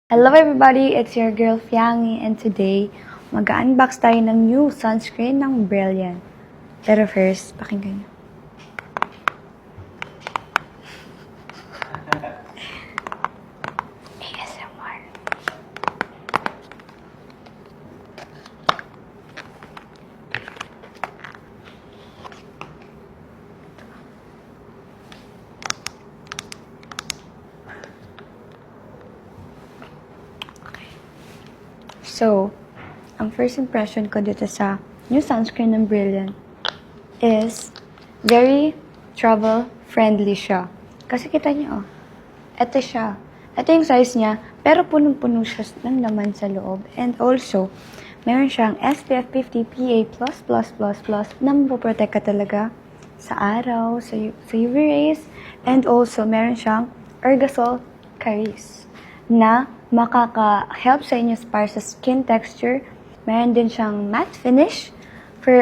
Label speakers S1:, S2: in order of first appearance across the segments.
S1: Hello everybody, it's your girl Fiangi and today mag-unbox tayo ng new sunscreen ng Brilliant. Pero first, pakinggan nyo. ASMR. So, ang first impression ko dito sa new sunscreen ng Brilliant is very travel-friendly siya. Kasi kita niyo, ito siya. Ito yung size niya, pero punong-puno siya ng laman sa loob. And also, meron siyang SPF 50 PA++++ na mapoprotect ka talaga sa araw, sa UV rays. And also, meron siyang Ergasol Caris na makaka-help sa inyo para sa skin texture. Meron din siyang matte finish for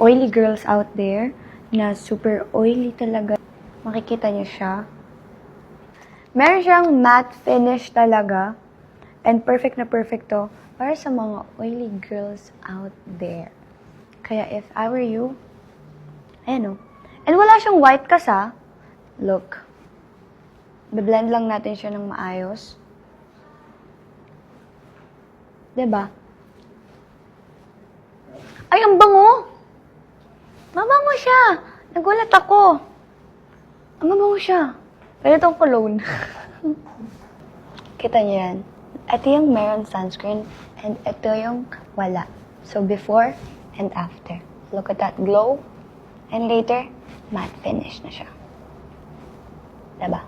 S1: oily girls out there na super oily talaga. Makikita niyo siya. Meron siyang matte finish talaga and perfect na perfect to para sa mga oily girls out there. Kaya if I were you, ayan o. And wala siyang white kasa. Look. Be-blend lang natin siya ng maayos. Diba? Ay, ang bango! Mabango siya! Nagulat ako. Ang mabango siya. Pwede itong cologne. Kita niyo yan. Ito yung meron sunscreen and ito yung wala. So, before and after. Look at that glow. And later, matte finish na siya. Diba?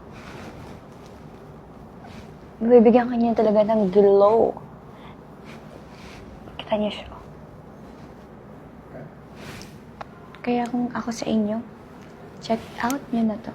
S1: Bibigyan ka niya talaga ng glow. Kita niyo siya. Kaya kung ako sa inyo, check out niyo na to.